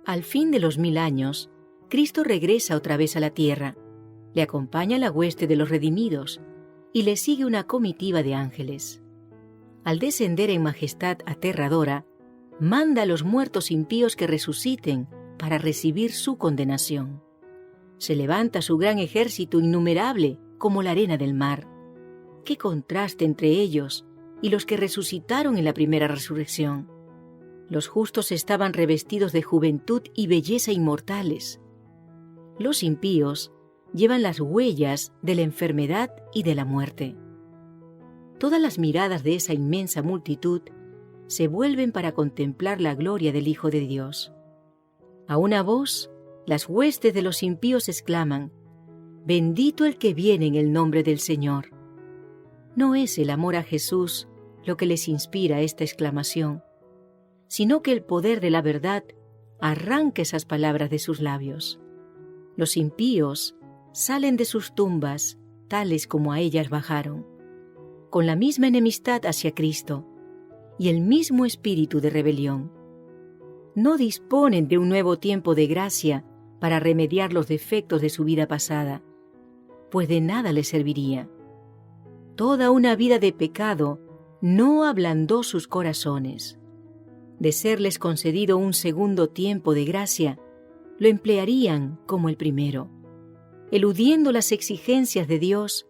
Al fin de los 1000 años, Cristo regresa otra vez a la tierra. Le acompaña la hueste de los redimidos y le sigue una comitiva de ángeles. Al descender en majestad aterradora, manda a los muertos impíos que resuciten para recibir su condenación. Se levanta su gran ejército innumerable como la arena del mar. ¡Qué contraste entre ellos y los que resucitaron en la primera resurrección! Los justos estaban revestidos de juventud y belleza inmortales. Los impíos llevan las huellas de la enfermedad y de la muerte. Todas las miradas de esa inmensa multitud se vuelven para contemplar la gloria del Hijo de Dios. A una voz, las huestes de los impíos exclaman: «Bendito el que viene en el nombre del Señor». No es el amor a Jesús lo que les inspira esta exclamación, sino que el poder de la verdad arranca esas palabras de sus labios. Los impíos salen de sus tumbas tales como a ellas bajaron, con la misma enemistad hacia Cristo y el mismo espíritu de rebelión. No disponen de un nuevo tiempo de gracia para remediar los defectos de su vida pasada, pues de nada les serviría. Toda una vida de pecado no ablandó sus corazones. De serles concedido un segundo tiempo de gracia, lo emplearían como el primero, eludiendo las exigencias de Dios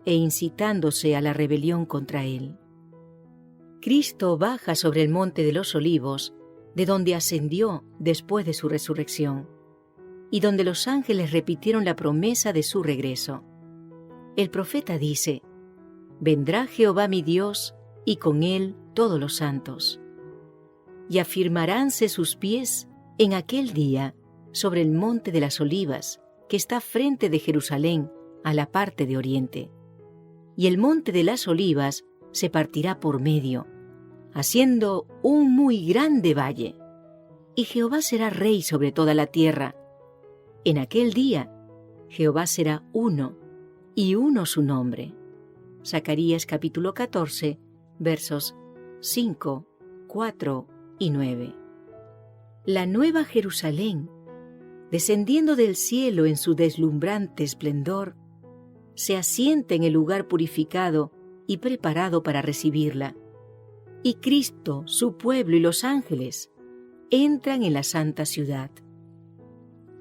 e incitándose a la rebelión contra Él. Cristo baja sobre el monte de los Olivos, de donde ascendió después de su resurrección, y donde los ángeles repitieron la promesa de su regreso. El profeta dice: «Vendrá Jehová mi Dios, y con él todos los santos. Y afirmaránse sus pies en aquel día sobre el monte de las Olivas, que está frente de Jerusalén, a la parte de oriente. Y el monte de las Olivas se partirá por medio, haciendo un muy grande valle. Y Jehová será rey sobre toda la tierra. En aquel día, Jehová será uno, y uno su nombre». Zacarías capítulo 14, versos 5, 4 y 9. La nueva Jerusalén, descendiendo del cielo en su deslumbrante esplendor, se asienta en el lugar purificado y preparado para recibirla. Y Cristo, su pueblo y los ángeles entran en la santa ciudad.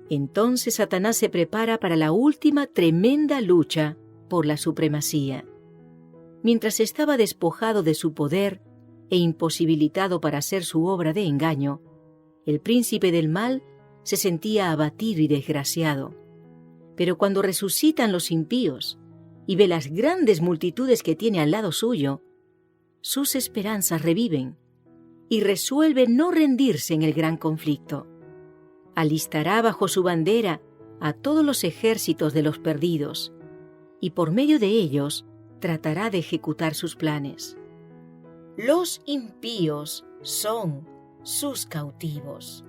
Entonces Satanás se prepara para la última tremenda lucha por la supremacía. Mientras estaba despojado de su poder e imposibilitado para hacer su obra de engaño, el príncipe del mal se sentía abatido y desgraciado. Pero cuando resucitan los impíos y ve las grandes multitudes que tiene al lado suyo, sus esperanzas reviven y resuelve no rendirse en el gran conflicto. Alistará bajo su bandera a todos los ejércitos de los perdidos y por medio de ellos tratará de ejecutar sus planes. Los impíos son sus cautivos.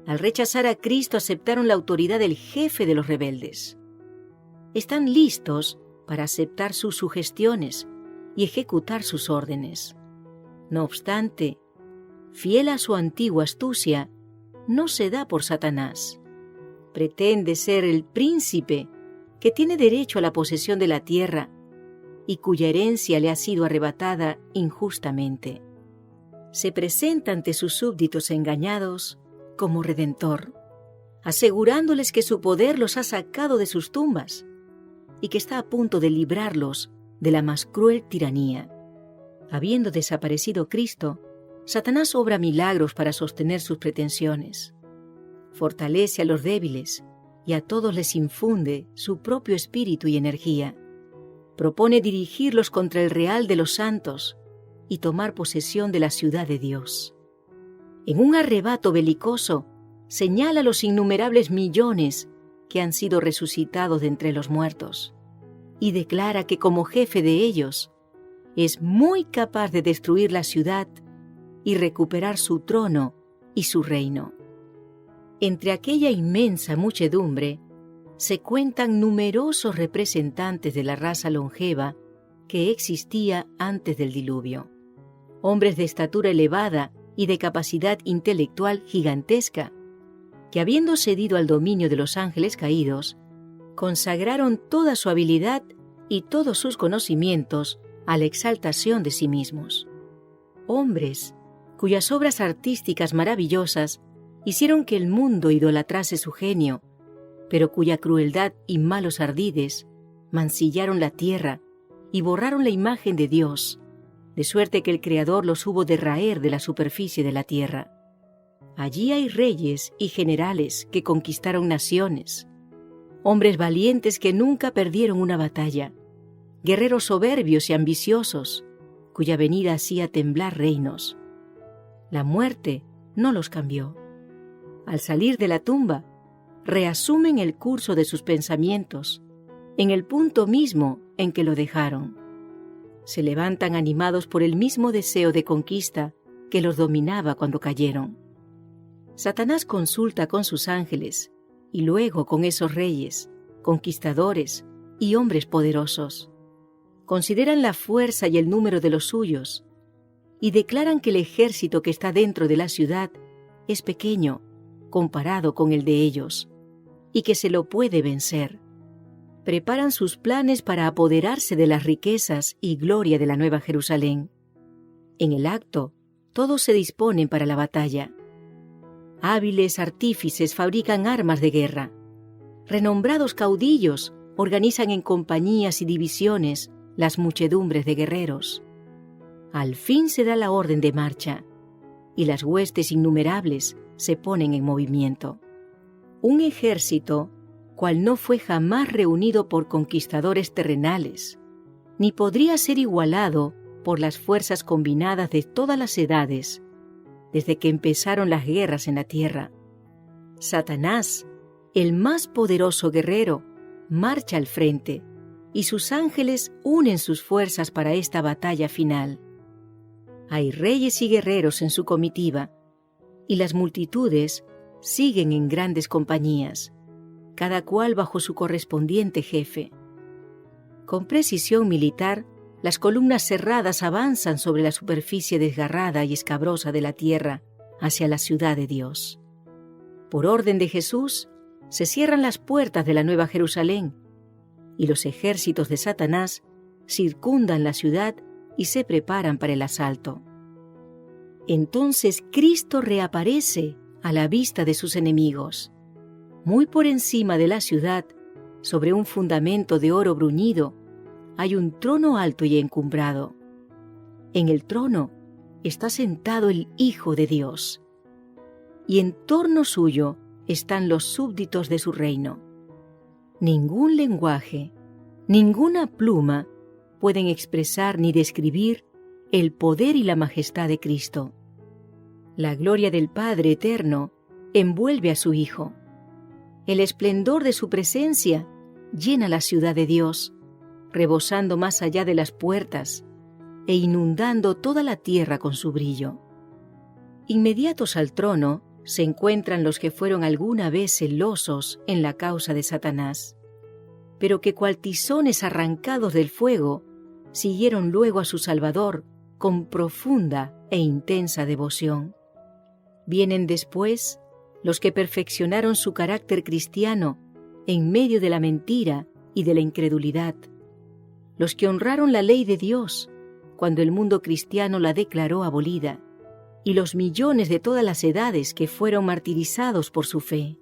Al rechazar a Cristo aceptaron la autoridad del jefe de los rebeldes. Están listos para aceptar sus sugestiones y ejecutar sus órdenes. No obstante, fiel a su antigua astucia, no se da por Satanás. Pretende ser el príncipe que tiene derecho a la posesión de la tierra y cuya herencia le ha sido arrebatada injustamente. Se presenta ante sus súbditos engañados como redentor, asegurándoles que su poder los ha sacado de sus tumbas y que está a punto de librarlos de la más cruel tiranía. Habiendo desaparecido Cristo, Satanás obra milagros para sostener sus pretensiones. Fortalece a los débiles y a todos les infunde su propio espíritu y energía. Propone dirigirlos contra el real de los santos y tomar posesión de la ciudad de Dios. En un arrebato belicoso, señala los innumerables millones que han sido resucitados de entre los muertos y declara que como jefe de ellos es muy capaz de destruir la ciudad y recuperar su trono y su reino. Entre aquella inmensa muchedumbre se cuentan numerosos representantes de la raza longeva que existía antes del diluvio. Hombres de estatura elevada y de capacidad intelectual gigantesca, que habiendo cedido al dominio de los ángeles caídos, consagraron toda su habilidad y todos sus conocimientos a la exaltación de sí mismos. Hombres cuyas obras artísticas maravillosas hicieron que el mundo idolatrase su genio, pero cuya crueldad y malos ardides mancillaron la tierra y borraron la imagen de Dios, de suerte que el Creador los hubo de raer de la superficie de la tierra. Allí hay reyes y generales que conquistaron naciones, hombres valientes que nunca perdieron una batalla, guerreros soberbios y ambiciosos, cuya venida hacía temblar reinos. La muerte no los cambió. Al salir de la tumba, reasumen el curso de sus pensamientos, en el punto mismo en que lo dejaron. Se levantan animados por el mismo deseo de conquista que los dominaba cuando cayeron. Satanás consulta con sus ángeles y luego con esos reyes, conquistadores y hombres poderosos. Consideran la fuerza y el número de los suyos y declaran que el ejército que está dentro de la ciudad es pequeño comparado con el de ellos y que se lo puede vencer. Preparan sus planes para apoderarse de las riquezas y gloria de la Nueva Jerusalén. En el acto, todos se disponen para la batalla. Hábiles artífices fabrican armas de guerra. Renombrados caudillos organizan en compañías y divisiones las muchedumbres de guerreros. Al fin se da la orden de marcha, y las huestes innumerables se ponen en movimiento. Un ejército cual no fue jamás reunido por conquistadores terrenales, ni podría ser igualado por las fuerzas combinadas de todas las edades, desde que empezaron las guerras en la tierra. Satanás, el más poderoso guerrero, marcha al frente, y sus ángeles unen sus fuerzas para esta batalla final. Hay reyes y guerreros en su comitiva, y las multitudes siguen en grandes compañías, cada cual bajo su correspondiente jefe. Con precisión militar, las columnas cerradas avanzan sobre la superficie desgarrada y escabrosa de la tierra hacia la ciudad de Dios. Por orden de Jesús, se cierran las puertas de la Nueva Jerusalén, y los ejércitos de Satanás circundan la ciudad y se preparan para el asalto. Entonces Cristo reaparece a la vista de sus enemigos. Muy por encima de la ciudad, sobre un fundamento de oro bruñido, hay un trono alto y encumbrado. En el trono está sentado el Hijo de Dios, y en torno suyo están los súbditos de su reino. Ningún lenguaje, ninguna pluma pueden expresar ni describir el poder y la majestad de Cristo. La gloria del Padre eterno envuelve a su Hijo. El esplendor de su presencia llena la ciudad de Dios, rebosando más allá de las puertas e inundando toda la tierra con su brillo. Inmediatos al trono se encuentran los que fueron alguna vez celosos en la causa de Satanás, pero que cual tizones arrancados del fuego, siguieron luego a su Salvador con profunda e intensa devoción. Vienen después los que perfeccionaron su carácter cristiano en medio de la mentira y de la incredulidad, los que honraron la ley de Dios cuando el mundo cristiano la declaró abolida, y los millones de todas las edades que fueron martirizados por su fe.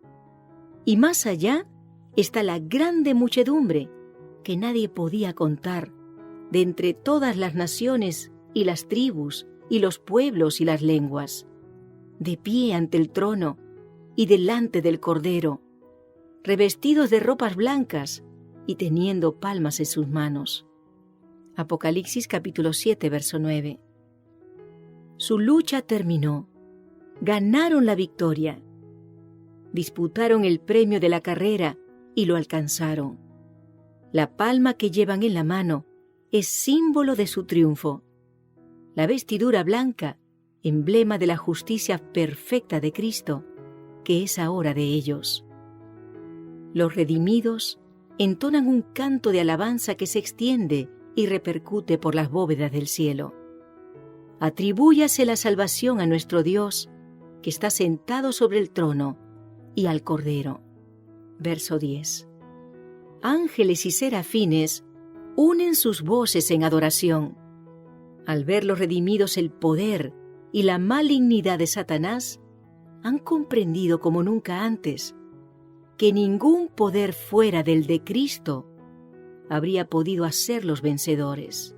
Y más allá está la grande muchedumbre que nadie podía contar, de entre todas las naciones y las tribus y los pueblos y las lenguas, de pie ante el trono y delante del Cordero, revestidos de ropas blancas y teniendo palmas en sus manos. Apocalipsis capítulo 7, verso 9. Su lucha terminó. Ganaron la victoria. Disputaron el premio de la carrera y lo alcanzaron. La palma que llevan en la mano es símbolo de su triunfo. La vestidura blanca, emblema de la justicia perfecta de Cristo, que es ahora de ellos. Los redimidos entonan un canto de alabanza que se extiende y repercute por las bóvedas del cielo. Atribúyase la salvación a nuestro Dios, que está sentado sobre el trono, y al Cordero. Verso 10. Ángeles y serafines unen sus voces en adoración. Al ver los redimidos el poder y la malignidad de Satanás, han comprendido como nunca antes que ningún poder fuera del de Cristo habría podido hacerlos vencedores.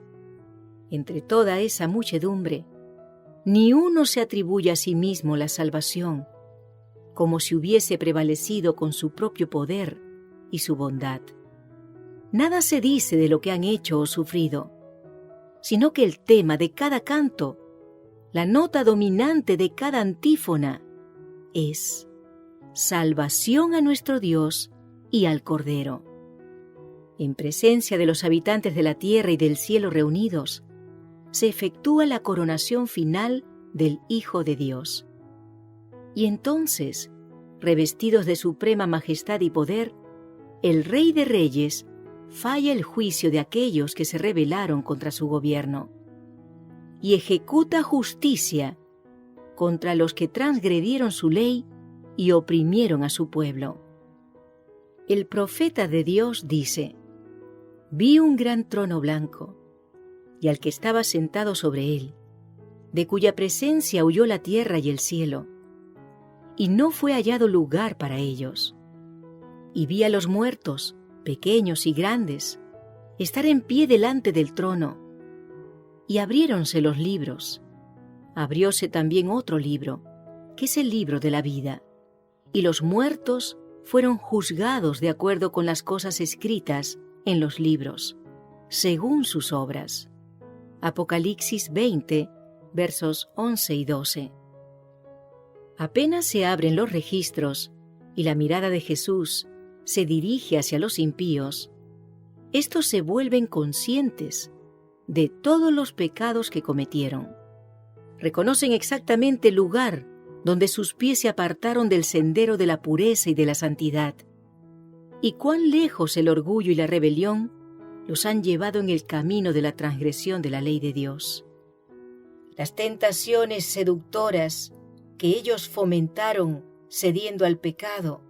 Entre toda esa muchedumbre, ni uno se atribuye a sí mismo la salvación, como si hubiese prevalecido con su propio poder y su bondad. Nada se dice de lo que han hecho o sufrido, sino que el tema de cada canto, la nota dominante de cada antífona, es salvación a nuestro Dios y al Cordero. En presencia de los habitantes de la tierra y del cielo reunidos, se efectúa la coronación final del Hijo de Dios. Y entonces, revestidos de suprema majestad y poder, el Rey de Reyes falla el juicio de aquellos que se rebelaron contra su gobierno y ejecuta justicia contra los que transgredieron su ley y oprimieron a su pueblo. El profeta de Dios dice: «Vi un gran trono blanco, y al que estaba sentado sobre él, de cuya presencia huyó la tierra y el cielo, y no fue hallado lugar para ellos. Y vi a los muertos, pequeños y grandes, estar en pie delante del trono, y abriéronse los libros. Abrióse también otro libro, que es el libro de la vida, y los muertos fueron juzgados de acuerdo con las cosas escritas en los libros, según sus obras». Apocalipsis 20, versos 11 y 12. Apenas se abren los registros y la mirada de Jesús se dirige hacia los impíos, estos se vuelven conscientes de todos los pecados que cometieron. Reconocen exactamente el lugar donde sus pies se apartaron del sendero de la pureza y de la santidad, y cuán lejos el orgullo y la rebelión los han llevado en el camino de la transgresión de la ley de Dios. Las tentaciones seductoras que ellos fomentaron cediendo al pecado,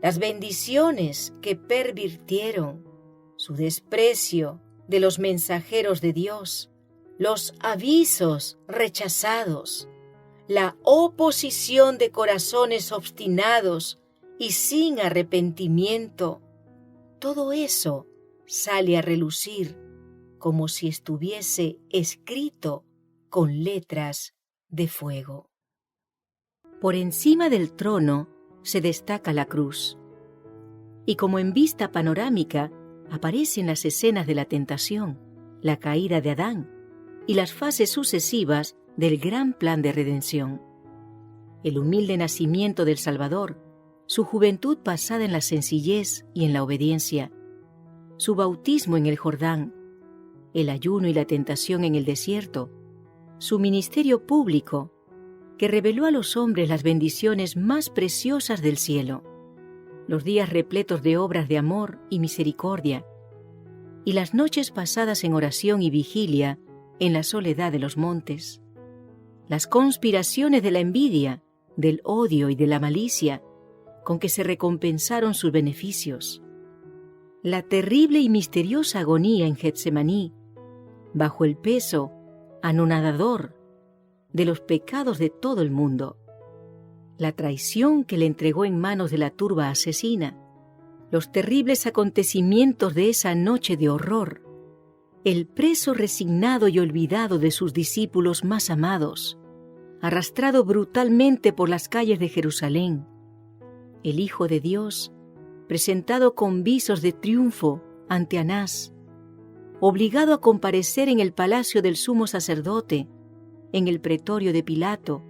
las bendiciones que pervirtieron, su desprecio de los mensajeros de Dios, los avisos rechazados, la oposición de corazones obstinados y sin arrepentimiento, todo eso sale a relucir como si estuviese escrito con letras de fuego. Por encima del trono se destaca la cruz, y como en vista panorámica aparecen las escenas de la tentación, la caída de Adán y las fases sucesivas del gran plan de redención. El humilde nacimiento del Salvador, su juventud pasada en la sencillez y en la obediencia, su bautismo en el Jordán, el ayuno y la tentación en el desierto, su ministerio público, que reveló a los hombres las bendiciones más preciosas del cielo, los días repletos de obras de amor y misericordia, y las noches pasadas en oración y vigilia en la soledad de los montes, las conspiraciones de la envidia, del odio y de la malicia, con que se recompensaron sus beneficios, la terrible y misteriosa agonía en Getsemaní, bajo el peso anonadador de los pecados de todo el mundo, la traición que le entregó en manos de la turba asesina, los terribles acontecimientos de esa noche de horror, el preso resignado y olvidado de sus discípulos más amados, arrastrado brutalmente por las calles de Jerusalén, el Hijo de Dios presentado con visos de triunfo ante Anás, obligado a comparecer en el palacio del sumo sacerdote, en el pretorio de Pilato,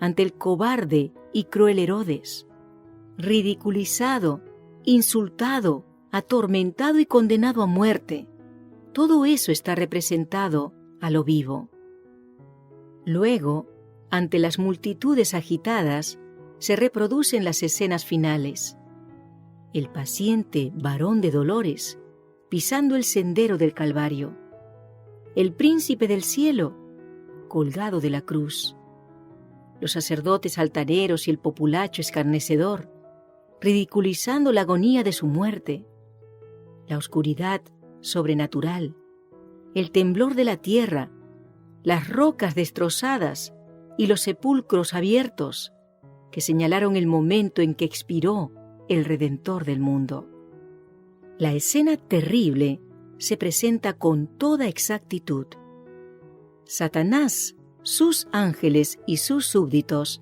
ante el cobarde y cruel Herodes, ridiculizado, insultado, atormentado y condenado a muerte. Todo eso está representado a lo vivo. Luego, ante las multitudes agitadas, se reproducen las escenas finales. El paciente varón de dolores, pisando el sendero del Calvario. El príncipe del cielo, colgado de la cruz. Los sacerdotes altaneros y el populacho escarnecedor, ridiculizando la agonía de su muerte, la oscuridad sobrenatural, el temblor de la tierra, las rocas destrozadas y los sepulcros abiertos que señalaron el momento en que expiró el Redentor del mundo. La escena terrible se presenta con toda exactitud. Satanás, sus ángeles y sus súbditos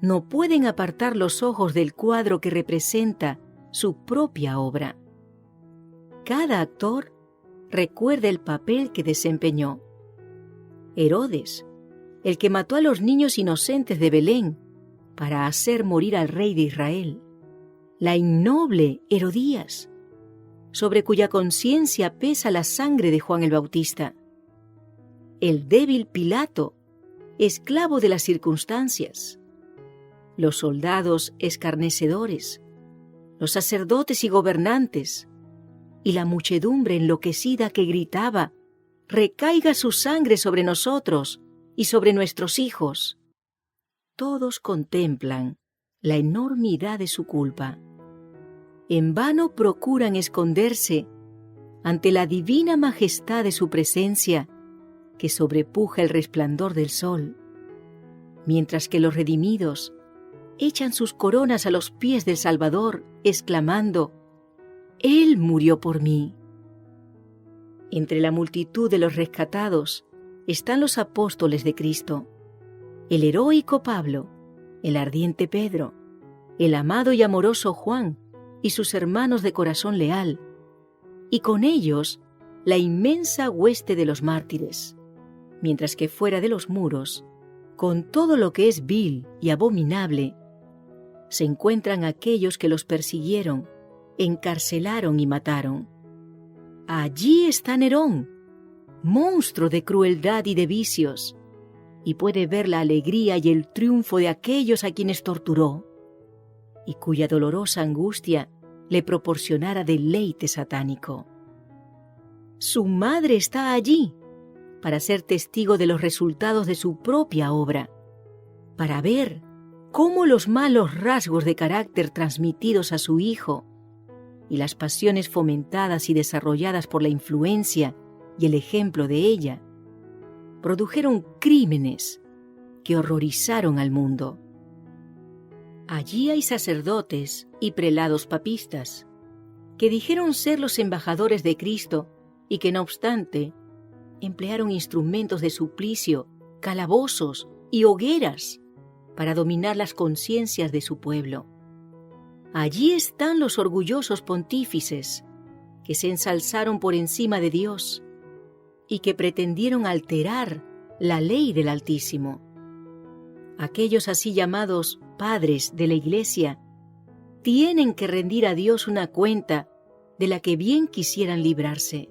no pueden apartar los ojos del cuadro que representa su propia obra. Cada actor recuerda el papel que desempeñó. Herodes, el que mató a los niños inocentes de Belén para hacer morir al rey de Israel. La innoble Herodías, sobre cuya conciencia pesa la sangre de Juan el Bautista. El débil Pilato, esclavo de las circunstancias. Los soldados escarnecedores, los sacerdotes y gobernantes, y la muchedumbre enloquecida que gritaba: «Recaiga su sangre sobre nosotros y sobre nuestros hijos». Todos contemplan la enormidad de su culpa. En vano procuran esconderse ante la divina majestad de su presencia que sobrepuja el resplandor del sol, mientras que los redimidos echan sus coronas a los pies del Salvador, exclamando: «Él murió por mí». Entre la multitud de los rescatados están los apóstoles de Cristo, el heroico Pablo, el ardiente Pedro, el amado y amoroso Juan y sus hermanos de corazón leal, y con ellos la inmensa hueste de los mártires, mientras que fuera de los muros, con todo lo que es vil y abominable, se encuentran aquellos que los persiguieron, encarcelaron y mataron. Allí está Nerón, monstruo de crueldad y de vicios, y puede ver la alegría y el triunfo de aquellos a quienes torturó, y cuya dolorosa angustia le proporcionara deleite satánico. Su madre está allí para ser testigo de los resultados de su propia obra, para ver cómo los malos rasgos de carácter transmitidos a su hijo y las pasiones fomentadas y desarrolladas por la influencia y el ejemplo de ella produjeron crímenes que horrorizaron al mundo. Allí hay sacerdotes y prelados papistas que dijeron ser los embajadores de Cristo y que, no obstante, emplearon instrumentos de suplicio, calabozos y hogueras para dominar las conciencias de su pueblo. Allí están los orgullosos pontífices que se ensalzaron por encima de Dios y que pretendieron alterar la ley del Altísimo. Aquellos así llamados padres de la Iglesia tienen que rendir a Dios una cuenta de la que bien quisieran librarse.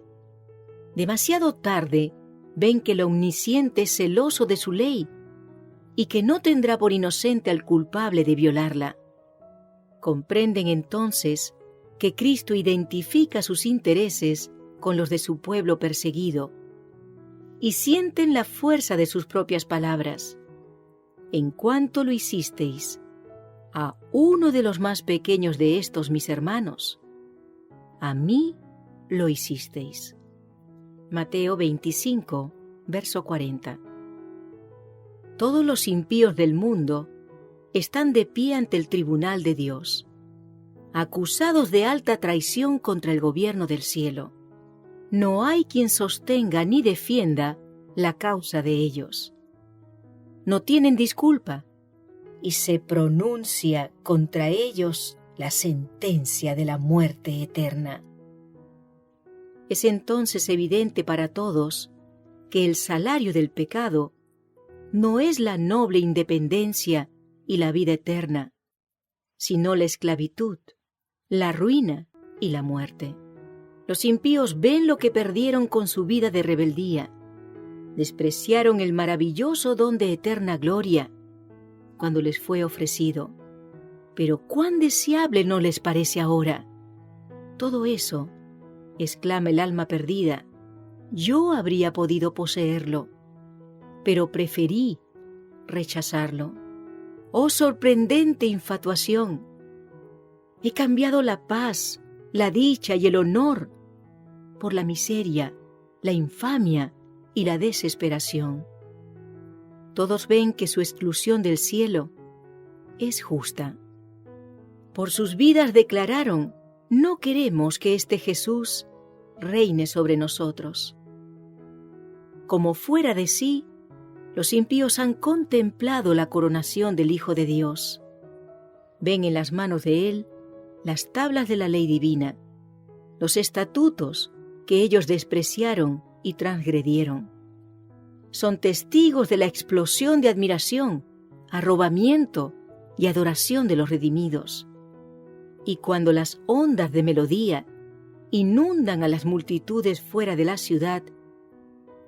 Demasiado tarde ven que el Omnisciente es celoso de su ley y que no tendrá por inocente al culpable de violarla. Comprenden entonces que Cristo identifica sus intereses con los de su pueblo perseguido y sienten la fuerza de sus propias palabras. En cuanto lo hicisteis a uno de los más pequeños de estos mis hermanos, a mí lo hicisteis. Mateo 25, verso 40. Todos los impíos del mundo están de pie ante el tribunal de Dios, acusados de alta traición contra el gobierno del cielo. No hay quien sostenga ni defienda la causa de ellos. No tienen disculpa y se pronuncia contra ellos la sentencia de la muerte eterna. Es entonces evidente para todos que el salario del pecado no es la noble independencia y la vida eterna, sino la esclavitud, la ruina y la muerte. Los impíos ven lo que perdieron con su vida de rebeldía, despreciaron el maravilloso don de eterna gloria cuando les fue ofrecido. Pero cuán deseable no les parece ahora. Todo eso, exclama el alma perdida, yo habría podido poseerlo, pero preferí rechazarlo. ¡Oh sorprendente infatuación! He cambiado la paz, la dicha y el honor por la miseria, la infamia y la desesperación. Todos ven que su exclusión del cielo es justa. Por sus vidas declararon: no queremos que este Jesús reine sobre nosotros. Como fuera de sí, los impíos han contemplado la coronación del Hijo de Dios. Ven en las manos de Él las tablas de la ley divina, los estatutos que ellos despreciaron y transgredieron. Son testigos de la explosión de admiración, arrobamiento y adoración de los redimidos. Y cuando las ondas de melodía inundan a las multitudes fuera de la ciudad,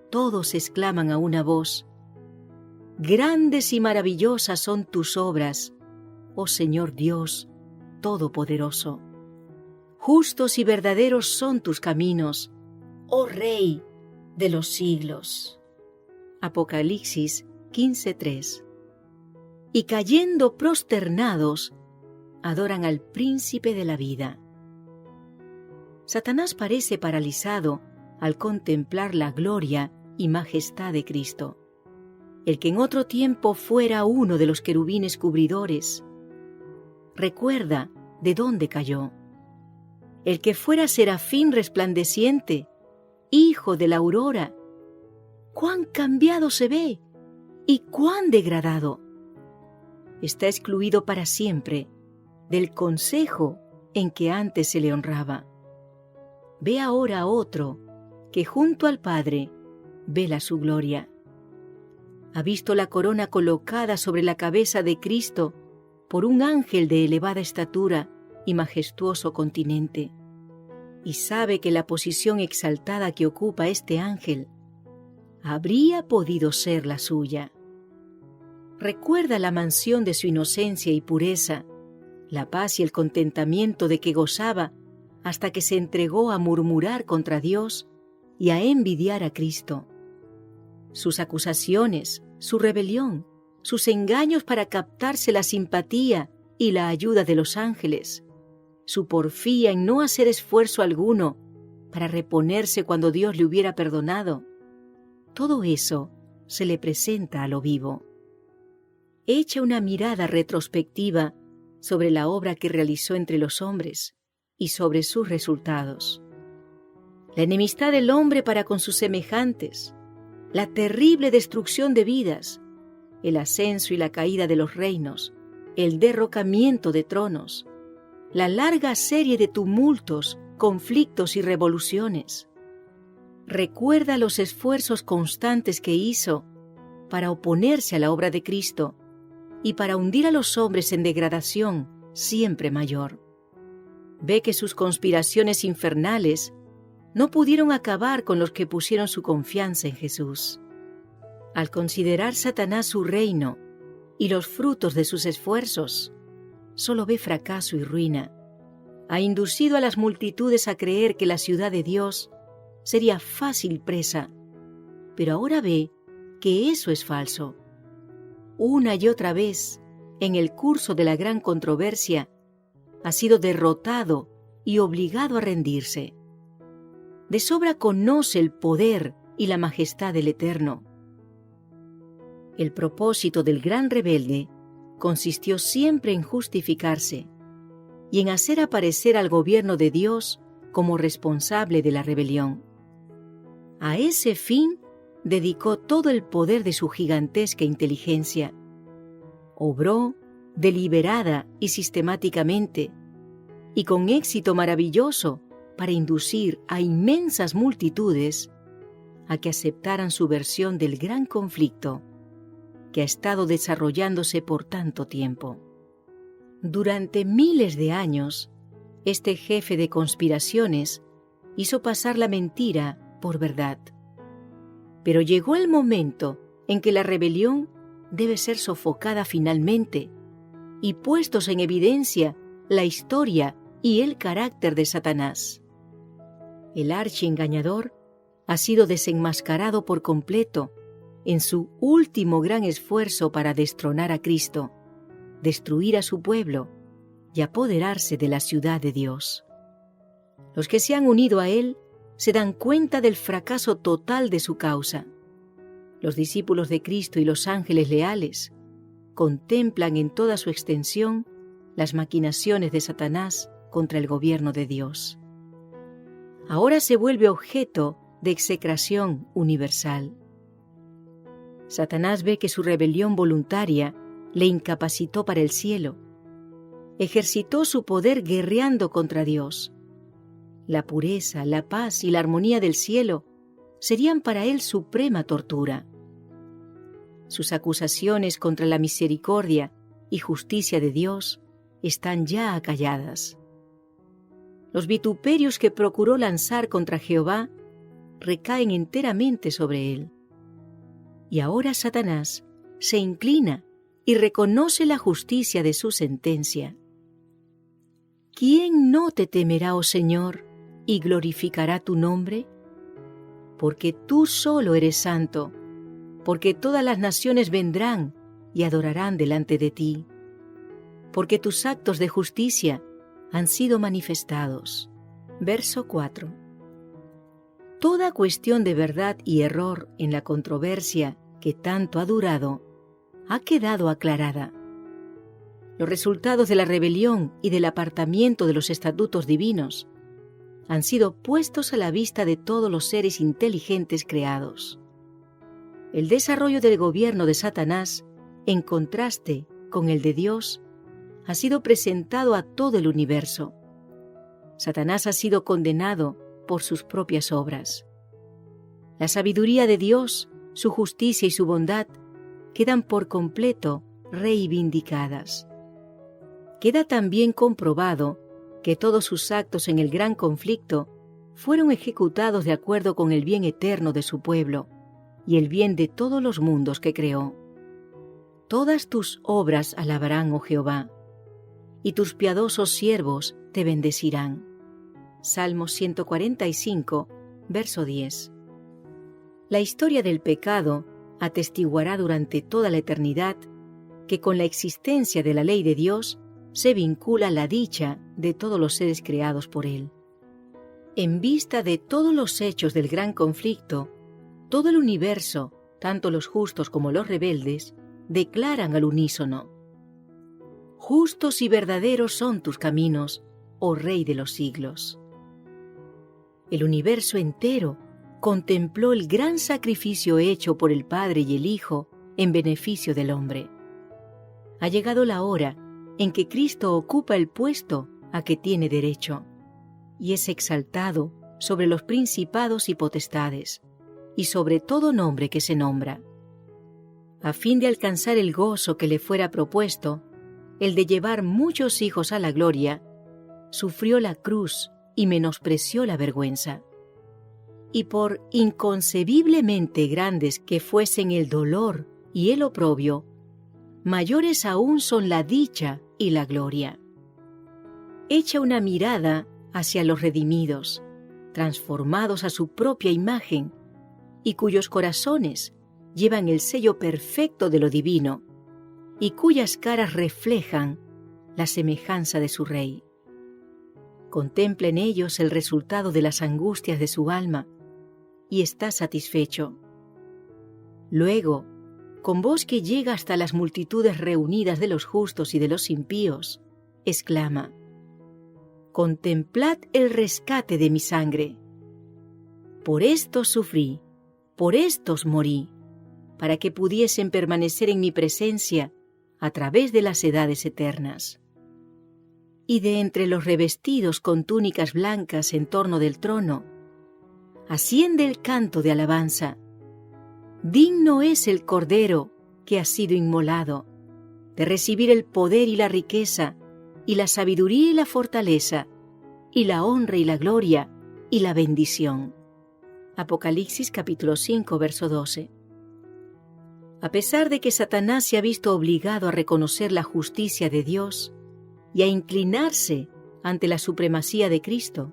todos exclaman a una voz: grandes y maravillosas son tus obras, oh Señor Dios Todopoderoso. Justos y verdaderos son tus caminos, oh Rey de los siglos. Apocalipsis 15:3. Y cayendo prosternados, adoran al príncipe de la vida. Satanás parece paralizado al contemplar la gloria y majestad de Cristo, el que en otro tiempo fuera uno de los querubines cubridores. Recuerda de dónde cayó. El que fuera serafín resplandeciente, hijo de la aurora. ¡Cuán cambiado se ve! ¡Y cuán degradado! Está excluido para siempre del consejo en que antes se le honraba. Ve ahora a otro que junto al Padre vela su gloria. Ha visto la corona colocada sobre la cabeza de Cristo por un ángel de elevada estatura y majestuoso continente, y sabe que la posición exaltada que ocupa este ángel habría podido ser la suya. Recuerda la mansión de su inocencia y pureza, la paz y el contentamiento de que gozaba hasta que se entregó a murmurar contra Dios y a envidiar a Cristo. Sus acusaciones, su rebelión, sus engaños para captarse la simpatía y la ayuda de los ángeles, su porfía en no hacer esfuerzo alguno para reponerse cuando Dios le hubiera perdonado, todo eso se le presenta a lo vivo. Echa una mirada retrospectiva sobre la obra que realizó entre los hombres y sobre sus resultados. La enemistad del hombre para con sus semejantes, la terrible destrucción de vidas, el ascenso y la caída de los reinos, el derrocamiento de tronos, la larga serie de tumultos, conflictos y revoluciones. Recuerda los esfuerzos constantes que hizo para oponerse a la obra de Cristo y para hundir a los hombres en degradación siempre mayor. Ve que sus conspiraciones infernales no pudieron acabar con los que pusieron su confianza en Jesús. Al considerar Satanás su reino y los frutos de sus esfuerzos, solo ve fracaso y ruina. Ha inducido a las multitudes a creer que la ciudad de Dios sería fácil presa, pero ahora ve que eso es falso. Una y otra vez, en el curso de la gran controversia, ha sido derrotado y obligado a rendirse. De sobra conoce el poder y la majestad del Eterno. El propósito del gran rebelde consistió siempre en justificarse y en hacer aparecer al gobierno de Dios como responsable de la rebelión. A ese fin dedicó todo el poder de su gigantesca inteligencia. Obró deliberada y sistemáticamente, y con éxito maravilloso para inducir a inmensas multitudes a que aceptaran su versión del gran conflicto que ha estado desarrollándose por tanto tiempo. Durante miles de años, este jefe de conspiraciones hizo pasar la mentira por verdad. Pero llegó el momento en que la rebelión debe ser sofocada finalmente y puestos en evidencia la historia y el carácter de Satanás. El archiengañador ha sido desenmascarado por completo en su último gran esfuerzo para destronar a Cristo, destruir a su pueblo y apoderarse de la ciudad de Dios. Los que se han unido a él se dan cuenta del fracaso total de su causa. Los discípulos de Cristo y los ángeles leales contemplan en toda su extensión las maquinaciones de Satanás contra el gobierno de Dios. Ahora se vuelve objeto de execración universal. Satanás ve que su rebelión voluntaria le incapacitó para el cielo. Ejercitó su poder guerreando contra Dios. La pureza, la paz y la armonía del cielo serían para él suprema tortura. Sus acusaciones contra la misericordia y justicia de Dios están ya acalladas. Los vituperios que procuró lanzar contra Jehová recaen enteramente sobre él. Y ahora Satanás se inclina y reconoce la justicia de su sentencia. ¿Quién no te temerá, oh Señor, y glorificará tu nombre? Porque tú solo eres santo, porque todas las naciones vendrán y adorarán delante de ti, porque tus actos de justicia han sido manifestados. Verso 4. Toda cuestión de verdad y error en la controversia que tanto ha durado ha quedado aclarada. Los resultados de la rebelión y del apartamiento de los estatutos divinos han sido puestos a la vista de todos los seres inteligentes creados. El desarrollo del gobierno de Satanás, en contraste con el de Dios, ha sido presentado a todo el universo. Satanás ha sido condenado por sus propias obras. La sabiduría de Dios, su justicia y su bondad quedan por completo reivindicadas. Queda también comprobado que todos sus actos en el gran conflicto fueron ejecutados de acuerdo con el bien eterno de su pueblo y el bien de todos los mundos que creó. Todas tus obras alabarán, oh Jehová, y tus piadosos siervos te bendecirán. Salmo 145, verso 10. La historia del pecado atestiguará durante toda la eternidad que con la existencia de la ley de Dios se vincula la dicha de todos los seres creados por él. En vista de todos los hechos del gran conflicto, todo el universo, tanto los justos como los rebeldes, declaran al unísono: justos y verdaderos son tus caminos, oh Rey de los siglos. El universo entero contempló el gran sacrificio hecho por el Padre y el Hijo en beneficio del hombre. Ha llegado la hora en que Cristo ocupa el puesto a que tiene derecho y es exaltado sobre los principados y potestades y sobre todo nombre que se nombra. A fin de alcanzar el gozo que le fuera propuesto, el de llevar muchos hijos a la gloria, sufrió la cruz y menospreció la vergüenza. Y por inconcebiblemente grandes que fuesen el dolor y el oprobio, mayores aún son la dicha y la gloria. Echa una mirada hacia los redimidos, transformados a su propia imagen, y cuyos corazones llevan el sello perfecto de lo divino, y cuyas caras reflejan la semejanza de su Rey. Contempla en ellos el resultado de las angustias de su alma, y está satisfecho. Luego, con voz que llega hasta las multitudes reunidas de los justos y de los impíos, exclama: contemplad el rescate de mi sangre. Por estos sufrí, por estos morí, para que pudiesen permanecer en mi presencia a través de las edades eternas. Y de entre los revestidos con túnicas blancas en torno del trono, asciende el canto de alabanza. Digno es el Cordero que ha sido inmolado, de recibir el poder y la riqueza, y la sabiduría y la fortaleza, y la honra y la gloria, y la bendición. Apocalipsis capítulo 5, verso 12. A pesar de que Satanás se ha visto obligado a reconocer la justicia de Dios y a inclinarse ante la supremacía de Cristo,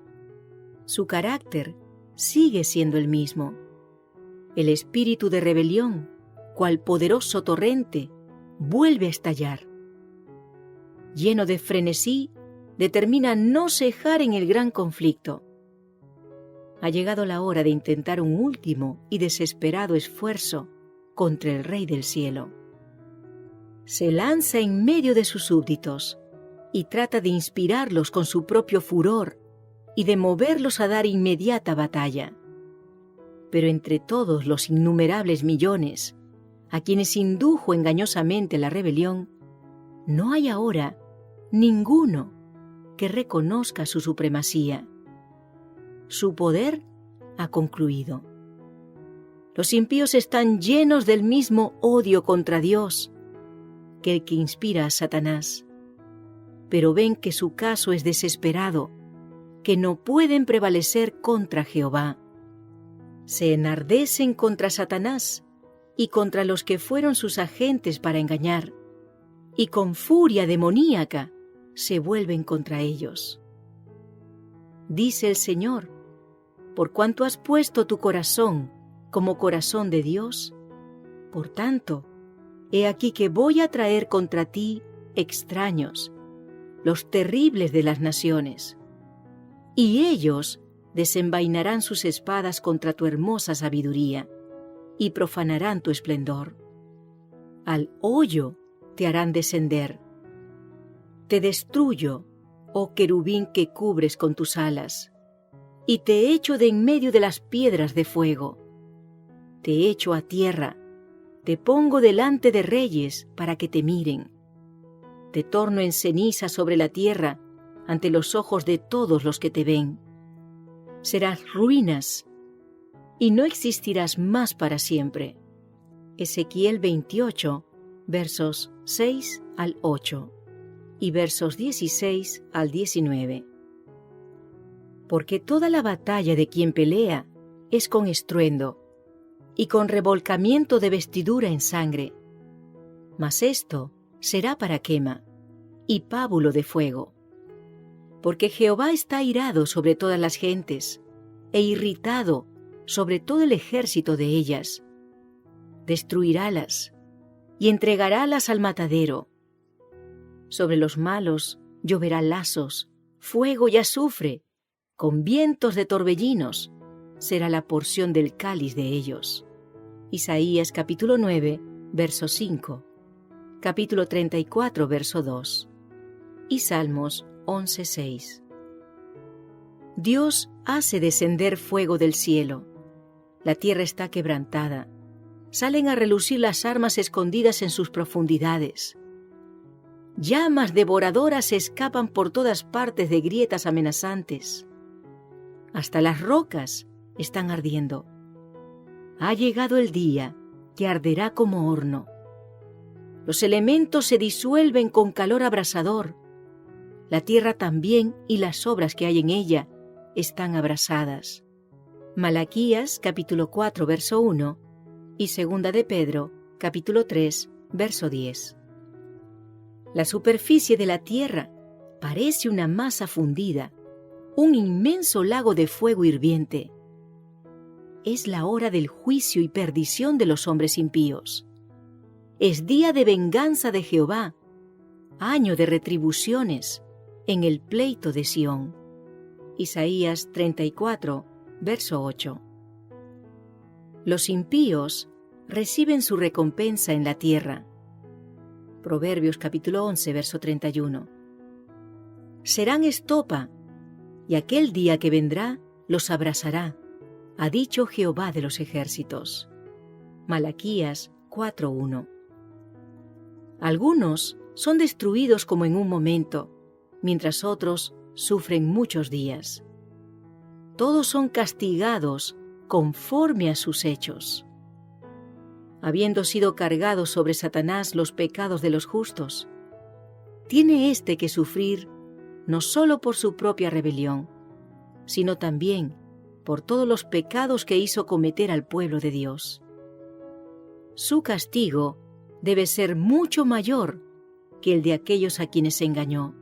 su carácter sigue siendo el mismo. El espíritu de rebelión, cual poderoso torrente, vuelve a estallar. lleno de frenesí, determina no cejar en el gran conflicto. Ha llegado la hora de intentar un último y desesperado esfuerzo contra el Rey del Cielo. Se lanza en medio de sus súbditos y trata de inspirarlos con su propio furor y de moverlos a dar inmediata batalla. Pero entre todos los innumerables millones a quienes indujo engañosamente la rebelión, no hay ahora ninguno que reconozca su supremacía. Su poder ha concluido. Los impíos están llenos del mismo odio contra Dios que el que inspira a Satanás, pero ven que su caso es desesperado, que no pueden prevalecer contra Jehová. Se enardecen contra Satanás y contra los que fueron sus agentes para engañar, y con furia demoníaca se vuelven contra ellos. Dice el Señor: por cuanto has puesto tu corazón como corazón de Dios, por tanto, he aquí que voy a traer contra ti extraños, los terribles de las naciones, y ellos desenvainarán sus espadas contra tu hermosa sabiduría, y profanarán tu esplendor. Al hoyo te harán descender. Te destruyo, oh querubín que cubres con tus alas, y te echo de en medio de las piedras de fuego. Te echo a tierra, te pongo delante de reyes para que te miren. Te torno en ceniza sobre la tierra ante los ojos de todos los que te ven. Serás ruinas y no existirás más para siempre. Ezequiel 28, versos 6 al 8 y versos 16 al 19. Porque toda la batalla de quien pelea es con estruendo y con revolcamiento de vestidura en sangre. Mas esto será para quema y pábulo de fuego. Porque Jehová está airado sobre todas las gentes e irritado sobre todo el ejército de ellas. Destruirálas y entregarálas al matadero. Sobre los malos lloverá lazos, fuego y azufre, con vientos de torbellinos será la porción del cáliz de ellos. Isaías capítulo 9, verso 5, capítulo 34, verso 2 y Salmos 11, 6. Dios hace descender fuego del cielo. La tierra está quebrantada. Salen a relucir las armas escondidas en sus profundidades. Llamas devoradoras se escapan por todas partes de grietas amenazantes. Hasta las rocas están ardiendo. Ha llegado el día que arderá como horno. Los elementos se disuelven con calor abrasador. La tierra también y las obras que hay en ella están abrasadas. Malaquías capítulo 4 verso 1 y segunda de Pedro capítulo 3 verso 10. La superficie de la tierra parece una masa fundida, un inmenso lago de fuego hirviente. Es la hora del juicio y perdición de los hombres impíos. Es día de venganza de Jehová, año de retribuciones en el pleito de Sión. Isaías 34, verso 8. Los impíos reciben su recompensa en la tierra. Proverbios capítulo 11, verso 31. Serán estopa, y aquel día que vendrá los abrazará, ha dicho Jehová de los ejércitos. Malaquías 4:1. Algunos son destruidos como en un momento, mientras otros sufren muchos días. Todos son castigados conforme a sus hechos. Habiendo sido cargados sobre Satanás los pecados de los justos, tiene éste que sufrir no solo por su propia rebelión, sino también por todos los pecados que hizo cometer al pueblo de Dios. Su castigo debe ser mucho mayor que el de aquellos a quienes engañó.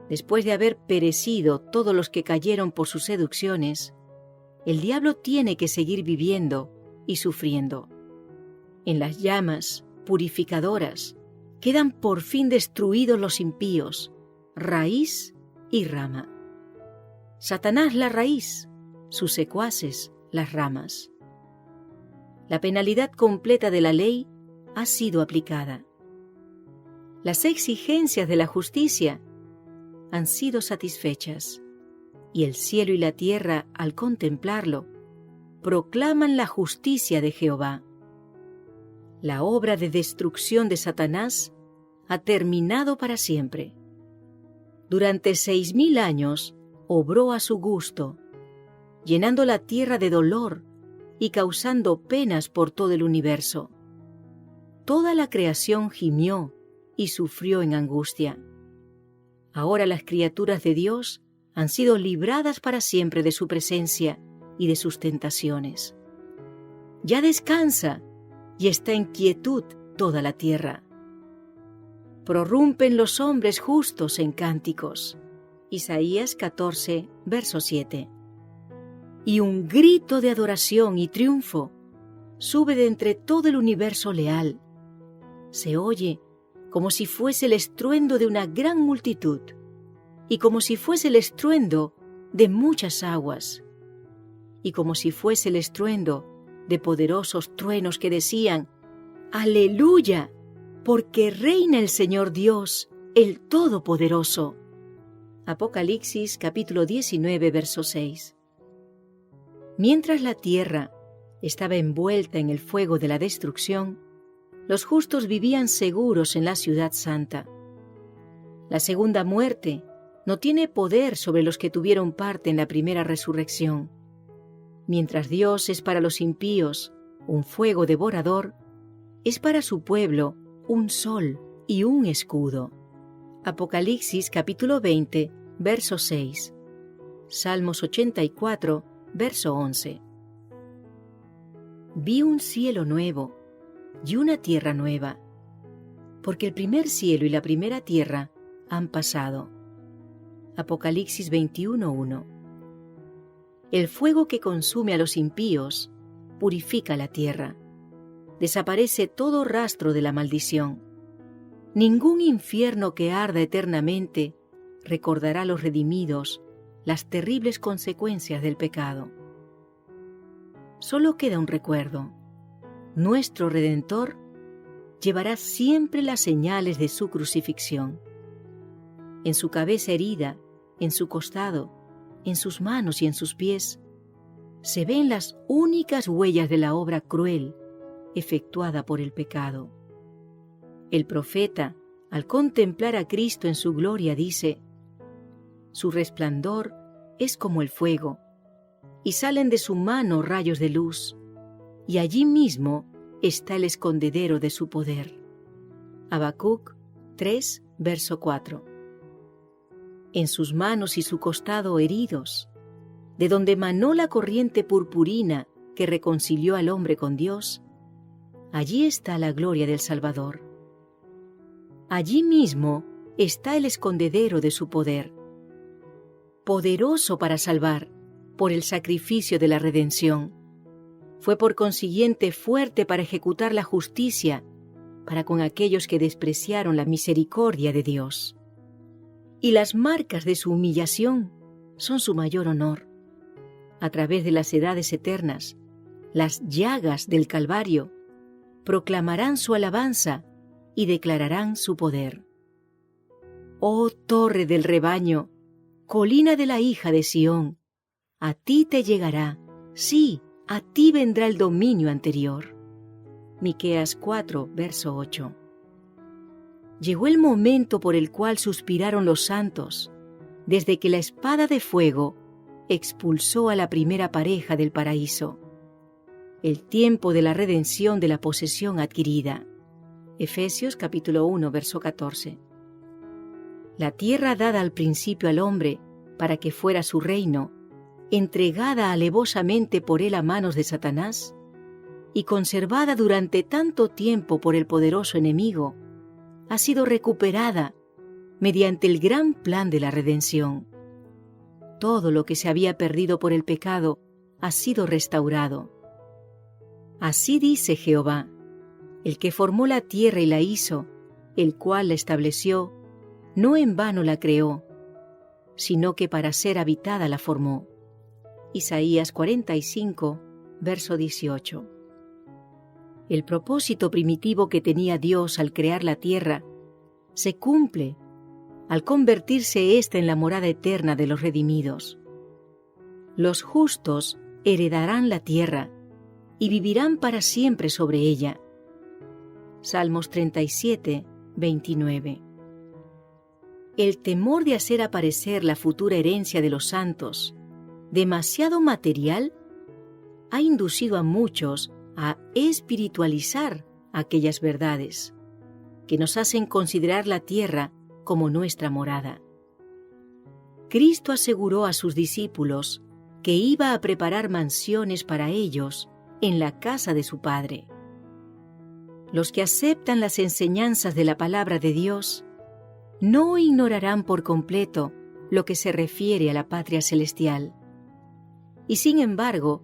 Después de haber perecido todos los que cayeron por sus seducciones, el diablo tiene que seguir viviendo y sufriendo. En las llamas purificadoras quedan por fin destruidos los impíos, raíz y rama. Satanás la raíz, sus secuaces las ramas. La penalidad completa de la ley ha sido aplicada. Las exigencias de la justicia han sido satisfechas, y el cielo y la tierra, al contemplarlo, proclaman la justicia de Jehová. La obra de destrucción de Satanás ha terminado para siempre. Durante 6000 años obró a su gusto, llenando la tierra de dolor y causando penas por todo el universo. Toda la creación gimió y sufrió en angustia. Ahora las criaturas de Dios han sido libradas para siempre de su presencia y de sus tentaciones. Ya descansa y está en quietud toda la tierra. Prorrumpen los hombres justos en cánticos. Isaías 14, verso 7. Y un grito de adoración y triunfo sube de entre todo el universo leal. Se oye como si fuese el estruendo de una gran multitud y como si fuese el estruendo de muchas aguas y como si fuese el estruendo de poderosos truenos que decían: ¡Aleluya! Porque reina el Señor Dios, el Todopoderoso. Apocalipsis capítulo 19, verso 6. Mientras la tierra estaba envuelta en el fuego de la destrucción, los justos vivían seguros en la ciudad santa. La segunda muerte no tiene poder sobre los que tuvieron parte en la primera resurrección. Mientras Dios es para los impíos un fuego devorador, es para su pueblo un sol y un escudo. Apocalipsis capítulo 20, verso 6. Salmos 84, verso 11. Vi un cielo nuevo y una tierra nueva, porque el primer cielo y la primera tierra han pasado. Apocalipsis 21:1. El fuego que consume a los impíos purifica la tierra. Desaparece todo rastro de la maldición. Ningún infierno que arda eternamente recordará a los redimidos las terribles consecuencias del pecado. Solo queda un recuerdo. Nuestro Redentor llevará siempre las señales de su crucifixión. En su cabeza herida, en su costado, en sus manos y en sus pies, se ven las únicas huellas de la obra cruel efectuada por el pecado. El profeta, al contemplar a Cristo en su gloria, dice: su resplandor es como el fuego, y salen de su mano rayos de luz, y allí mismo está el escondedero de su poder. Habacuc 3, verso 4. En sus manos y su costado heridos, de donde manó la corriente purpurina que reconcilió al hombre con Dios, allí está la gloria del Salvador. Allí mismo está el escondedero de su poder, poderoso para salvar por el sacrificio de la redención. Fue por consiguiente fuerte para ejecutar la justicia para con aquellos que despreciaron la misericordia de Dios. Y las marcas de su humillación son su mayor honor. A través de las edades eternas, las llagas del Calvario proclamarán su alabanza y declararán su poder. Oh torre del rebaño, colina de la hija de Sión, a ti te llegará, sí, a ti vendrá el dominio anterior. Miqueas 4, verso 8. Llegó el momento por el cual suspiraron los santos, desde que la espada de fuego expulsó a la primera pareja del paraíso. El tiempo de la redención de la posesión adquirida. Efesios capítulo 1, verso 14. La tierra dada al principio al hombre para que fuera su reino, entregada alevosamente por él a manos de Satanás y conservada durante tanto tiempo por el poderoso enemigo, ha sido recuperada mediante el gran plan de la redención. Todo lo que se había perdido por el pecado ha sido restaurado. Así dice Jehová, el que formó la tierra y la hizo, el cual la estableció, no en vano la creó, sino que para ser habitada la formó. Isaías 45, verso 18. El propósito primitivo que tenía Dios al crear la tierra se cumple al convertirse ésta en la morada eterna de los redimidos. Los justos heredarán la tierra y vivirán para siempre sobre ella. Salmos 37, 29. El temor de hacer aparecer la futura herencia de los santos, demasiado material, ha inducido a muchos a espiritualizar aquellas verdades que nos hacen considerar la tierra como nuestra morada. Cristo aseguró a sus discípulos que iba a preparar mansiones para ellos en la casa de su Padre. Los que aceptan las enseñanzas de la palabra de Dios no ignorarán por completo lo que se refiere a la patria celestial. Y sin embargo,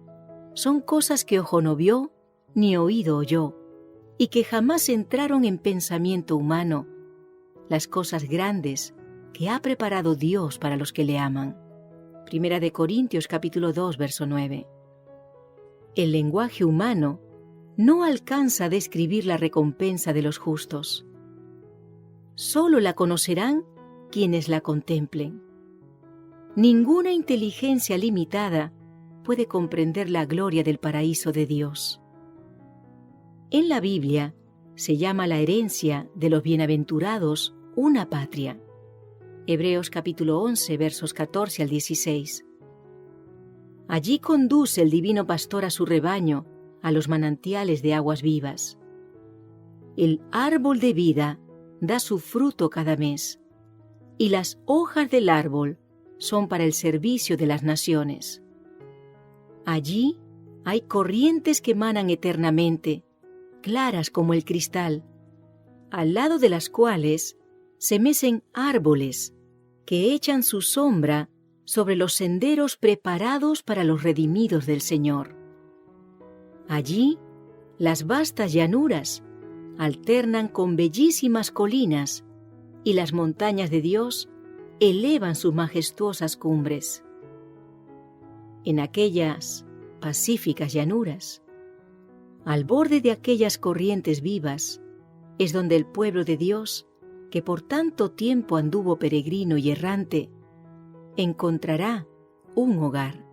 son cosas que ojo no vio ni oído oyó, y que jamás entraron en pensamiento humano, las cosas grandes que ha preparado Dios para los que le aman. Primera de Corintios capítulo 2, verso 9. El lenguaje humano no alcanza a describir la recompensa de los justos. Solo la conocerán quienes la contemplen. Ninguna inteligencia limitada puede comprender la gloria del paraíso de Dios. En la Biblia se llama la herencia de los bienaventurados una patria. Hebreos capítulo 11, versos 14 al 16. Allí conduce el divino pastor a su rebaño a los manantiales de aguas vivas. El árbol de vida da su fruto cada mes, y las hojas del árbol son para el servicio de las naciones. Allí hay corrientes que manan eternamente, claras como el cristal, al lado de las cuales se mecen árboles que echan su sombra sobre los senderos preparados para los redimidos del Señor. Allí, las vastas llanuras alternan con bellísimas colinas y las montañas de Dios elevan sus majestuosas cumbres. En aquellas pacíficas llanuras, al borde de aquellas corrientes vivas, es donde el pueblo de Dios, que por tanto tiempo anduvo peregrino y errante, encontrará un hogar.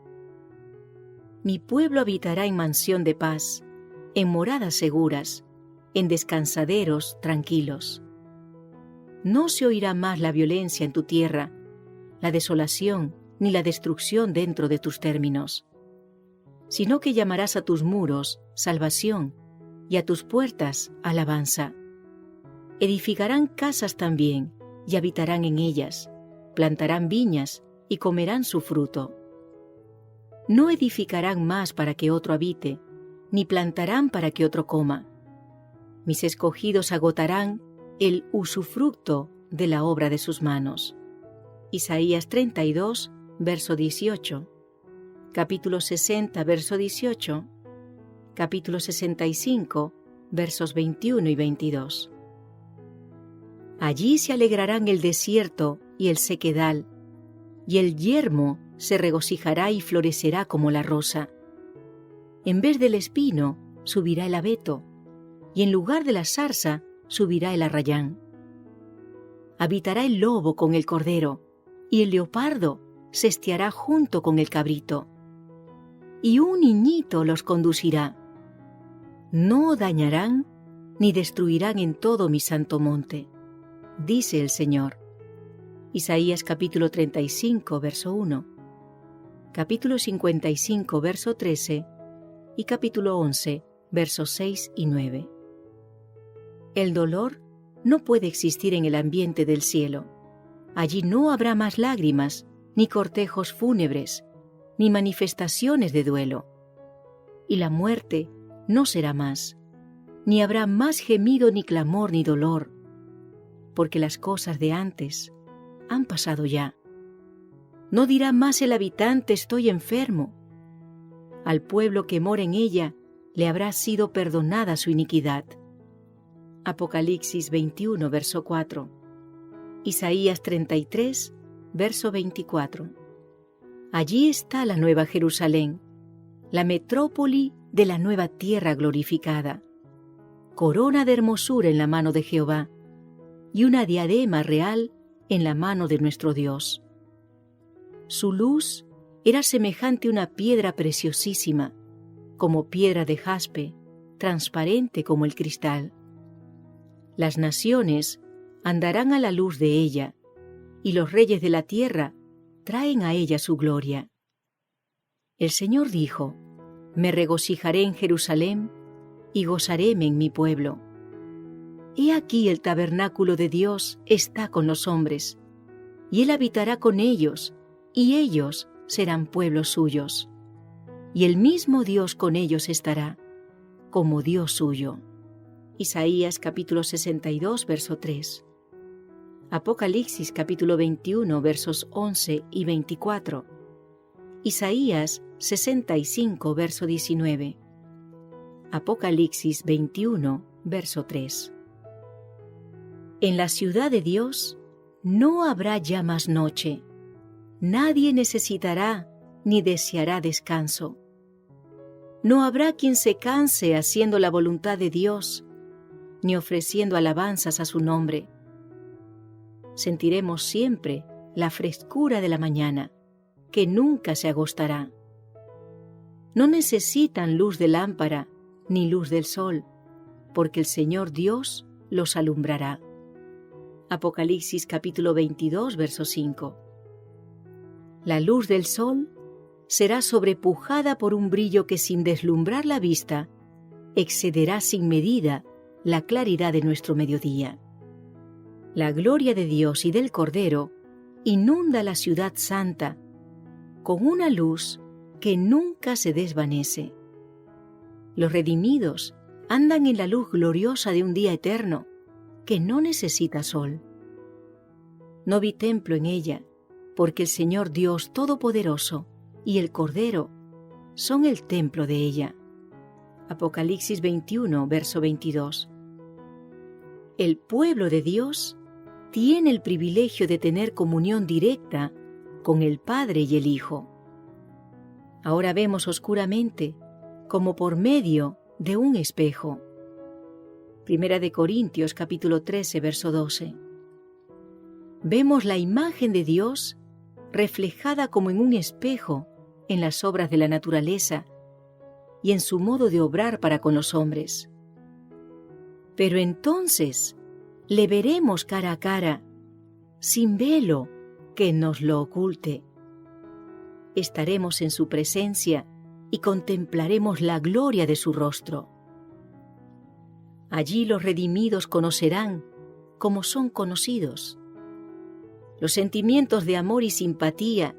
Mi pueblo habitará en mansión de paz, en moradas seguras, en descansaderos tranquilos. No se oirá más la violencia en tu tierra, la desolación ni la destrucción dentro de tus términos, sino que llamarás a tus muros salvación y a tus puertas alabanza. Edificarán casas también y habitarán en ellas, plantarán viñas y comerán su fruto. No edificarán más para que otro habite, ni plantarán para que otro coma. Mis escogidos agotarán el usufructo de la obra de sus manos. Isaías 32, verso 18. Capítulo 60, verso 18. Capítulo 65, versos 21 y 22. Allí se alegrarán el desierto y el sequedal, y el yermo se regocijará y florecerá como la rosa. En vez del espino subirá el abeto, y en lugar de la zarza subirá el arrayán. Habitará el lobo con el cordero, y el leopardo sesteará junto con el cabrito. Y un niñito los conducirá. No dañarán ni destruirán en todo mi santo monte, dice el Señor. Isaías capítulo 35, verso 1, capítulo 55, verso 13 y capítulo 11, versos 6 y 9. El dolor no puede existir en el ambiente del cielo. Allí no habrá más lágrimas, ni cortejos fúnebres, ni manifestaciones de duelo. Y la muerte no será más, ni habrá más gemido, ni clamor, ni dolor, porque las cosas de antes han pasado ya. No dirá más el habitante estoy enfermo. Al pueblo que mora en ella le habrá sido perdonada su iniquidad. Apocalipsis 21, verso 4. Isaías 33, verso 24. Allí está la nueva Jerusalén, la metrópoli de la nueva tierra glorificada, corona de hermosura en la mano de Jehová y una diadema real en la mano de nuestro Dios. Su luz era semejante a una piedra preciosísima, como piedra de jaspe, transparente como el cristal. Las naciones andarán a la luz de ella, y los reyes de la tierra traen a ella su gloria. El Señor dijo: Me regocijaré en Jerusalén y gozaréme en mi pueblo. He aquí el tabernáculo de Dios está con los hombres, y Él habitará con ellos, y ellos serán pueblos suyos. Y el mismo Dios con ellos estará, como Dios suyo. Isaías capítulo 62, verso 3. Apocalipsis capítulo 21, versos 11 y 24. Isaías 65, verso 19. Apocalipsis 21, verso 3. En la ciudad de Dios no habrá ya más noche. Nadie necesitará ni deseará descanso. No habrá quien se canse haciendo la voluntad de Dios, ni ofreciendo alabanzas a su nombre. Sentiremos siempre la frescura de la mañana, que nunca se agostará. No necesitan luz de lámpara ni luz del sol, porque el Señor Dios los alumbrará. Apocalipsis capítulo 22, verso 5. La luz del sol será sobrepujada por un brillo que, sin deslumbrar la vista, excederá sin medida la claridad de nuestro mediodía. La gloria de Dios y del Cordero inunda la ciudad santa con una luz que nunca se desvanece. Los redimidos andan en la luz gloriosa de un día eterno que no necesita sol. No vi templo en ella, porque el Señor Dios Todopoderoso y el Cordero son el templo de ella. Apocalipsis 21, verso 22. El pueblo de Dios tiene el privilegio de tener comunión directa con el Padre y el Hijo. Ahora vemos oscuramente, como por medio de un espejo. Primera de Corintios capítulo 13, verso 12. Vemos la imagen de Dios reflejada como en un espejo en las obras de la naturaleza y en su modo de obrar para con los hombres. Pero entonces le veremos cara a cara, sin velo que nos lo oculte. Estaremos en su presencia y contemplaremos la gloria de su rostro. Allí los redimidos conocerán como son conocidos. Los sentimientos de amor y simpatía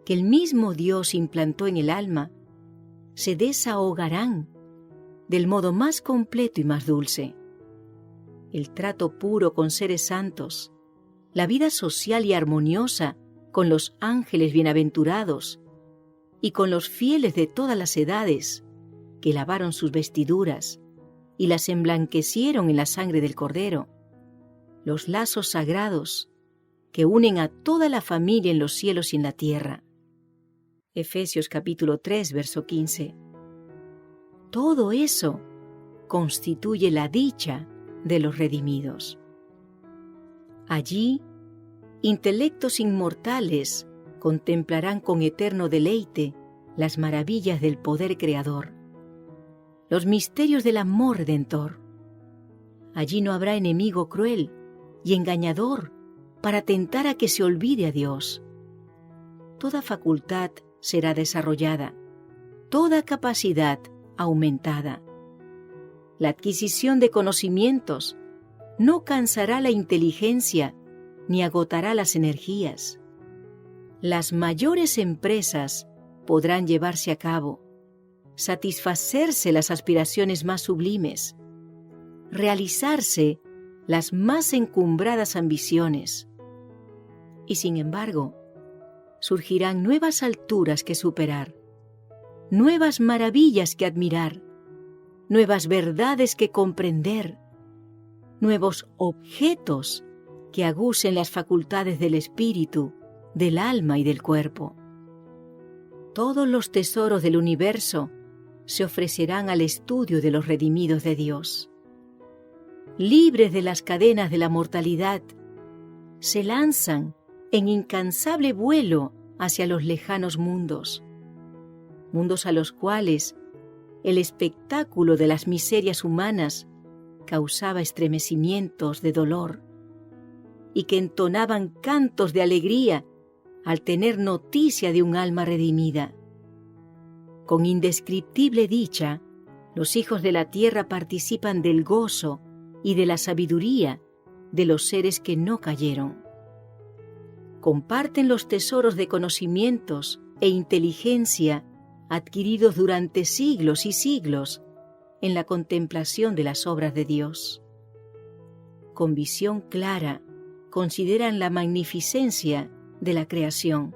que el mismo Dios implantó en el alma se desahogarán del modo más completo y más dulce. El trato puro con seres santos, la vida social y armoniosa con los ángeles bienaventurados y con los fieles de todas las edades que lavaron sus vestiduras y las emblanquecieron en la sangre del Cordero, los lazos sagrados que unen a toda la familia en los cielos y en la tierra. Efesios capítulo 3, verso 15. Todo eso constituye la dicha de los redimidos. Allí, intelectos inmortales contemplarán con eterno deleite las maravillas del poder creador, los misterios del amor redentor. Allí no habrá enemigo cruel y engañador para tentar a que se olvide a Dios. Toda facultad será desarrollada, toda capacidad aumentada. La adquisición de conocimientos no cansará la inteligencia ni agotará las energías. Las mayores empresas podrán llevarse a cabo, satisfacerse las aspiraciones más sublimes, realizarse las más encumbradas ambiciones. Y sin embargo, surgirán nuevas alturas que superar, nuevas maravillas que admirar, nuevas verdades que comprender, nuevos objetos que agucen las facultades del espíritu, del alma y del cuerpo. Todos los tesoros del universo se ofrecerán al estudio de los redimidos de Dios. Libres de las cadenas de la mortalidad, se lanzan en incansable vuelo hacia los lejanos mundos, mundos a los cuales el espectáculo de las miserias humanas causaba estremecimientos de dolor y que entonaban cantos de alegría al tener noticia de un alma redimida. Con indescriptible dicha, los hijos de la tierra participan del gozo y de la sabiduría de los seres que no cayeron. Comparten los tesoros de conocimientos e inteligencia adquiridos durante siglos y siglos en la contemplación de las obras de Dios. Con visión clara, consideran la magnificencia de la creación.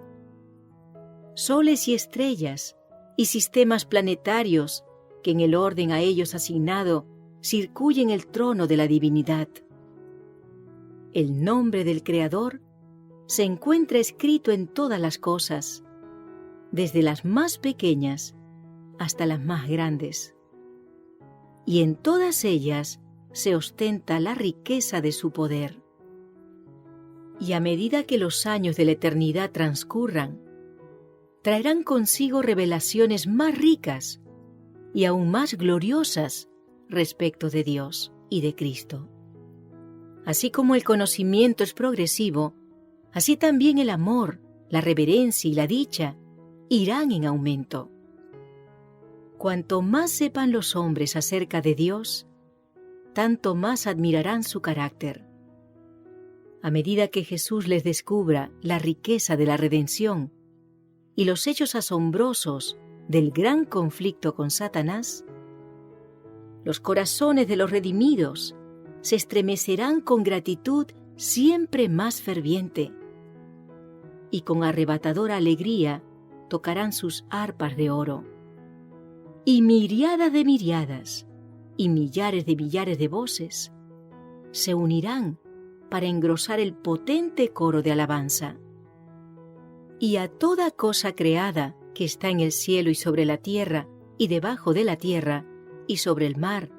Soles y estrellas y sistemas planetarios que en el orden a ellos asignado circuyen el trono de la divinidad. El nombre del Creador se encuentra escrito en todas las cosas, desde las más pequeñas hasta las más grandes. Y en todas ellas se ostenta la riqueza de su poder. Y a medida que los años de la eternidad transcurran, traerán consigo revelaciones más ricas y aún más gloriosas respecto de Dios y de Cristo. Así como el conocimiento es progresivo, así también el amor, la reverencia y la dicha irán en aumento. Cuanto más sepan los hombres acerca de Dios, tanto más admirarán su carácter. A medida que Jesús les descubra la riqueza de la redención y los hechos asombrosos del gran conflicto con Satanás, los corazones de los redimidos se estremecerán con gratitud siempre más ferviente y con arrebatadora alegría tocarán sus arpas de oro. Y miriadas de miriadas y millares de voces se unirán para engrosar el potente coro de alabanza. Y a toda cosa creada que está en el cielo y sobre la tierra y debajo de la tierra y sobre el mar,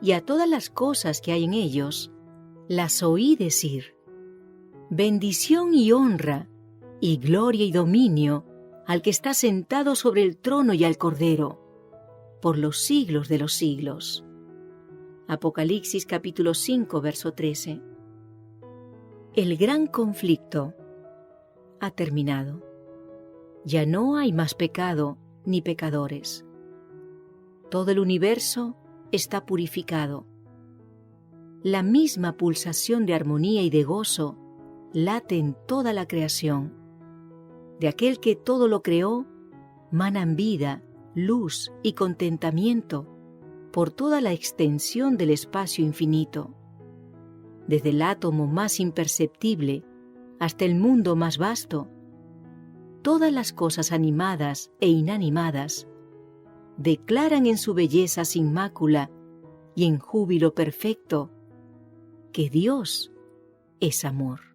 y a todas las cosas que hay en ellos, las oí decir: bendición y honra y gloria y dominio al que está sentado sobre el trono y al Cordero, por los siglos de los siglos. Apocalipsis capítulo 5, verso 13. El gran conflicto ha terminado. Ya no hay más pecado ni pecadores. Todo el universo está purificado. La misma pulsación de armonía y de gozo late en toda la creación. De aquel que todo lo creó, manan vida, luz y contentamiento por toda la extensión del espacio infinito. Desde el átomo más imperceptible hasta el mundo más vasto, todas las cosas animadas e inanimadas declaran en su belleza sin mácula y en júbilo perfecto que Dios es amor.